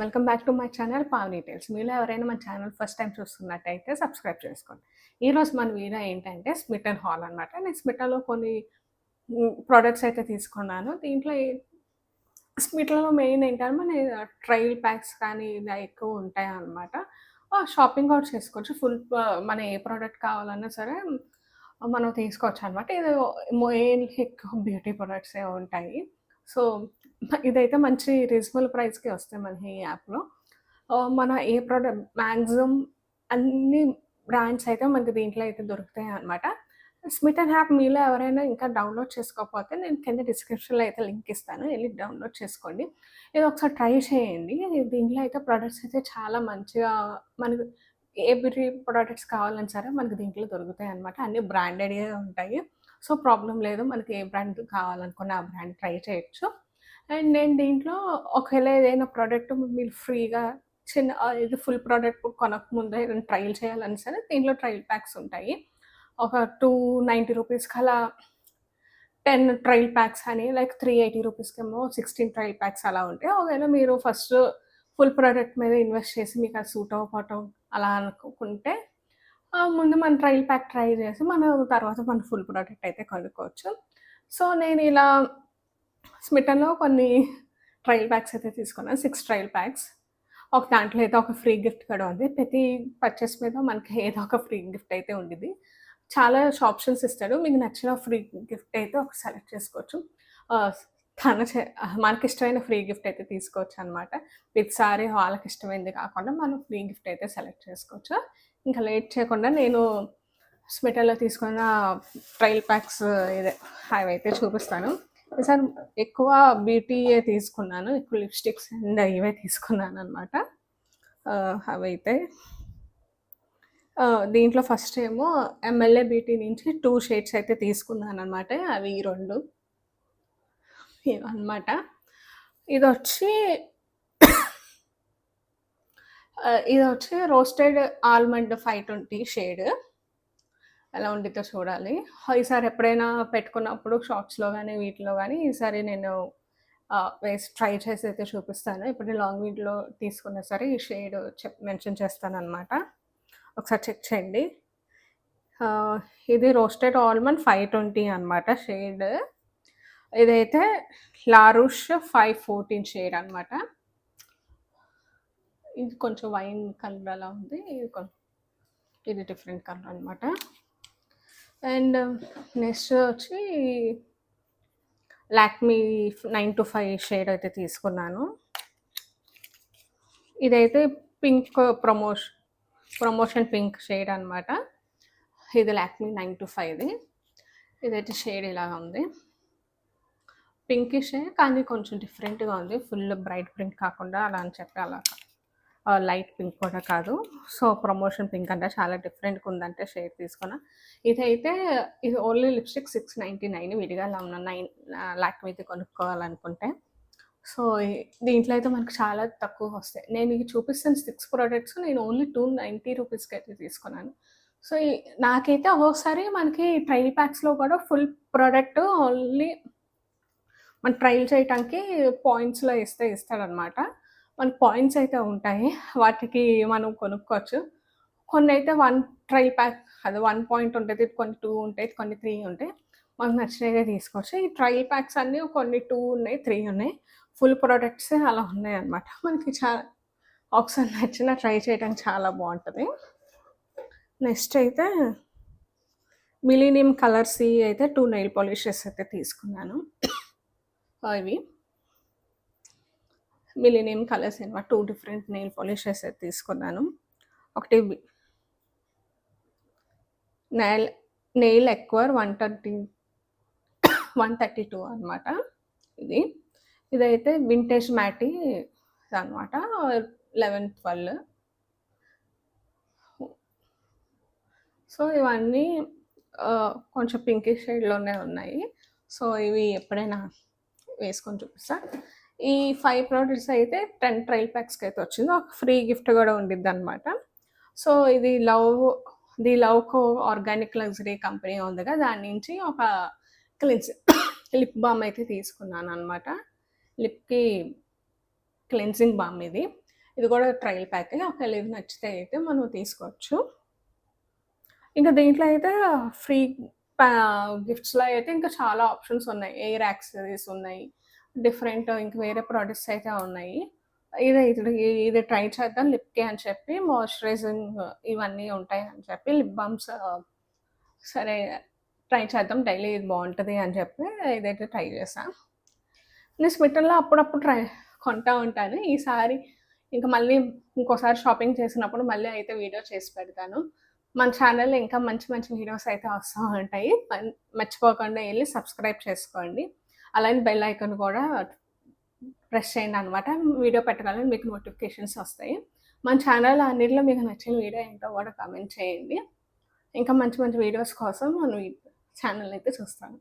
Welcome back to my channel Pavani tales. మీలో ఎవరైనా మన ఛానల్ ఫస్ట్ టైం చూస్తున్నట్టయితే సబ్స్క్రైబ్ చేసుకోండి. ఈరోజు మన వీడియో ఏంటంటే స్మిట్ అండ్ హాల్ అనమాట. నేను స్మిటాలో కొన్ని ప్రొడక్ట్స్ అయితే తీసుకున్నాను. దీంట్లో స్మిటాలో మెయిన్ ఏంటంటే మన ట్రయల్ ప్యాక్స్ కానీ ఇలా ఎక్కువ ఉంటాయన్నమాట. షాపింగ్ కూడా చేసుకోవచ్చు. మన ఏ ప్రోడక్ట్ కావాలన్నా సరే మనం తీసుకోవచ్చు అనమాట. ఇది మెయిన్ ఎక్కువ బ్యూటీ ప్రొడక్ట్సే ఉంటాయి. సో ఇదైతే మంచి రీజనబుల్ ప్రైస్‌కే వస్తాయి మనకి ఈ యాప్‌లో. మన ఏ ప్రోడక్ట్ మాక్సిమం అన్ని బ్రాండ్స్ అయితే మనకి దీంట్లో అయితే దొరుకుతాయనమాట. స్మిట్ అండ్ యాప్ మీలో ఎవరైనా ఇంకా డౌన్‌లోడ్ చేసుకోకపోతే నేను కింద డిస్క్రిప్షన్‌లో అయితే లింక్ ఇస్తాను. ఎళ్లి డౌన్‌లోడ్ చేసుకోండి. ఇది ఒకసారి ట్రై చేయండి. దీంట్లో అయితే ప్రొడక్ట్స్ అయితే చాలా మంచిగా మనకు ఏ బ్యూటీ ప్రొడక్ట్స్ కావాలన్నా సరే మనకి దీంట్లో దొరుకుతాయనమాట. అన్నీ బ్రాండెడే ఉంటాయి. సో ప్రాబ్లమ్ లేదు. మనకి ఏ బ్రాండ్ కావాలనుకున్న ఆ బ్రాండ్ ట్రై చేయొచ్చు. అండ్ నేను దీంట్లో ఒకవేళ ఏదైనా ప్రోడక్ట్ మీరు ఫ్రీగా ఇది ఫుల్ ప్రోడక్ట్ కొనకముందే ఏదైనా ట్రయల్ చేయాలన్నా సరే దీంట్లో ట్రయల్ ప్యాక్స్ ఉంటాయి. ఒక $290 అలా 10 ట్రయల్ ప్యాక్స్ అని, లైక్ $380కేమో 16 ట్రయల్ ప్యాక్స్ అలా ఉంటాయి. ఒకవేళ మీరు ఫస్ట్ ఫుల్ ప్రోడక్ట్ మీద ఇన్వెస్ట్ చేసి మీకు అది సూట్ అవ్వకపోవటం అలా అనుకుంటే ముందు మన ట్రయల్ ప్యాక్ ట్రై చేసి తర్వాత మన ఫుల్ ప్రోడక్ట్ అయితే కొనుక్కోవచ్చు. సో నేను ఇలా స్మిటన్‌లో కొన్ని ట్రయల్ ప్యాక్స్ అయితే తీసుకున్నాను. 6 ట్రయల్ ప్యాక్స్. ఒక దాంట్లో అయితే ఒక ఫ్రీ గిఫ్ట్ కూడా ఉంది. ప్రతి పర్చేస్ మీద మనకి ఏదో ఒక ఫ్రీ గిఫ్ట్ అయితే ఉండిద్ది. చాలా ఆప్షన్స్ ఇస్తాడు. మీకు నచ్చిన ఫ్రీ గిఫ్ట్ అయితే ఒకటి సెలెక్ట్ చేసుకోవచ్చు. మనకిష్టమైన ఫ్రీ గిఫ్ట్ అయితే తీసుకోవచ్చనమాట. ప్రతిసారి వాళ్ళకిష్టమైనది కాకుండా మనం ఫ్రీ గిఫ్ట్ అయితే సెలెక్ట్ చేసుకోవచ్చు. ఇంకా లేట్ చేయకుండా నేను స్మిటాలో తీసుకున్న ట్రయల్ ప్యాక్స్ అవైతే చూపిస్తాను. ఈసారి ఎక్కువ బ్యూటీయే తీసుకున్నాను. ఎక్కువ లిప్‌స్టిక్స్ అండ్ ఇవే తీసుకున్నాననమాట. అవైతే దీంట్లో ఫస్ట్ ఏమో ఎంఎల్ఏ బ్యూటీ నుంచి 2 షేడ్స్ అయితే తీసుకున్నాననమాట. అవి ఈ 2 ఇవన్నమాట. ఇదొచ్చి రోస్టెడ్ ఆల్మండ్ 520 షేడ్. ఎలా ఉండిద్దో చూడాలి. ఈసారి ఎప్పుడైనా పెట్టుకున్నప్పుడు షార్ట్స్‌లో గానీ, వీటిలో గానీ ఈసారి నేను వేసి ట్రై చేసి అయితే చూపిస్తాను. ఇప్పుడు నేను లాంగ్ వీడియోలో తీసుకున్నా సరే ఈ షేడ్ మెన్షన్ చేస్తాననమాట. ఒకసారి చెక్ చేయండి. ఇది రోస్టెడ్ ఆల్మండ్ 520 అనమాట షేడ్. ఇదైతే లారూష్ 514 షేడ్ అనమాట. ఇది కొంచెం వైన్ కలర్ అలా ఉంది. ఇది డిఫరెంట్ కలర్ అనమాట. అండ్ నెక్స్ట్ వచ్చి లాక్మీ 925 షేడ్ అయితే తీసుకున్నాను. ఇదైతే పింక్ ప్రమోషన్ పింక్ షేడ్ అనమాట. ఇది లాక్మీ 925ది. ఇదైతే షేడ్ ఇలాగా ఉంది. పింకిషే కానీ కొంచెం డిఫరెంట్‌గా ఉంది. ఫుల్ బ్రైట్ పింక్ కాకుండా అలా అని చెప్పి అలా లైట్ పింక్ కూడా కాదు. సో ప్రమోషన్ పింక్ అంటే చాలా డిఫరెంట్‌గా ఉందంటే షేడ్ తీసుకున్నా. ఇది ఓన్లీ లిప్‌స్టిక్ $699 విడిగా అలా ఉన్న లాక్మీది కొనుక్కోవాలనుకుంటే. సో దీంట్లో అయితే మనకు చాలా తక్కువ వస్తాయి. నేను ఇది చూపిస్తున్న 6 ప్రొడక్ట్స్ నేను ఓన్లీ $290 అయితే తీసుకున్నాను. సో నాకైతే ఒక్కొక్కసారి మనకి ట్రయల్ ప్యాక్స్‌లో కూడా ఫుల్ ప్రోడక్ట్ ఓన్లీ మనం ట్రయల్ చేయటానికి పాయింట్స్‌లో ఇస్తాడనమాట. మనకు పాయింట్స్ అయితే ఉంటాయి. వాటికి మనం కొనుక్కోవచ్చు. కొన్ని అయితే 1 ట్రయల్ ప్యాక్ అది 1 పాయింట్ ఉంటది. కొన్ని 2 ఉంటాయి. కొన్ని 3 ఉంటాయి. మనకు నచ్చినవే తీసుకోవచ్చు. ఈ ట్రయల్ ప్యాక్స్ అన్నీ కొన్ని 2 ఉన్నాయి, 3 ఉన్నాయి. ఫుల్ ప్రొడక్ట్స్ అలా ఉన్నాయన్నమాట. మనకి ఒకసారి నచ్చిన ట్రై చేయడానికి చాలా బాగుంటుంది. నెక్స్ట్ అయితే మిలీనియం కలర్స్ అయితే 2 నెయిల్ పాలిషెస్ అయితే తీసుకున్నాను. ఇవి మిలీనియం కలర్స్ అనమాట. 2 డిఫరెంట్ నెయిల్ పాలిషెస్ అయితే తీసుకున్నాను. ఒకటి నెయిల్ ఎక్వర్ 132 అనమాట. ఇదైతే వింటేజ్ మ్యాటీ అనమాట. 1112. సో ఇవన్నీ కొంచెం పింకిష్ షేడ్‌లోనే ఉన్నాయి. సో ఇవి ఎప్పుడైనా వేసుకొని చూపిస్తా. ఈ 5 ప్రొడక్ట్స్ అయితే 10 ట్రయల్ ప్యాక్స్‌కి అయితే వచ్చింది. ఒక ఫ్రీ గిఫ్ట్ కూడా ఉండిద్దనమాట. సో ఇది లవ్‌కో ఆర్గానిక్ లగ్జరీ కంపెనీ ఉంది కదా, దాని నుంచి ఒక లిప్ బామ్ అయితే తీసుకున్నాను అనమాట. లిప్‌కి క్లెన్జింగ్ బామ్ ఇది. ఇది కూడా ట్రయల్ ప్యాకే. ఒకవేళ ఇది నచ్చితే అయితే మనం తీసుకోవచ్చు. ఇంకా దీంట్లో అయితే ఫ్రీ పా గిఫ్ట్స్‌లో అయితే ఇంకా చాలా ఆప్షన్స్ ఉన్నాయి. ఎయిర్ యాక్సెసరీస్ ఉన్నాయి. డిఫరెంట్ ఇంక వేరే ప్రొడక్ట్స్ అయితే ఉన్నాయి. ఇది ట్రై చేద్దాం లిప్‌కి అని చెప్పి మాయిశ్చరైజింగ్ ఇవన్నీ ఉంటాయని చెప్పి లిప్ బామ్స్ సరే ట్రై చేద్దాం డైలీ ఇది బావుంటది అని చెప్పి ఇదైతే ట్రై చేశా. నేను స్మిటన్‌లో అప్పుడప్పుడు కొంటా ఉంటాను. ఈసారి ఇంక మళ్ళీ ఇంకోసారి షాపింగ్ చేసినప్పుడు మళ్ళీ అయితే వీడియో చేసి పెడతాను. మన ఛానల్‌లో ఇంకా మంచి మంచి వీడియోస్ అయితే వస్తా ఉంటాయి. మర్చిపోకుండా ఎళ్లి సబ్స్క్రైబ్ చేసుకోండి. అలానే బెల్ ఐకాన్ కూడా ప్రెస్ చేయండనమాట. వీడియో పెట్టగానే మీకు నోటిఫికేషన్స్ వస్తాయి. మన ఛానల్ అన్నిట్లో మీకు నచ్చిన వీడియో ఏంటో కూడా కామెంట్ చేయండి. ఇంకా మంచి మంచి వీడియోస్ కోసం మన ఛానల్ అయితే చూస్తాను.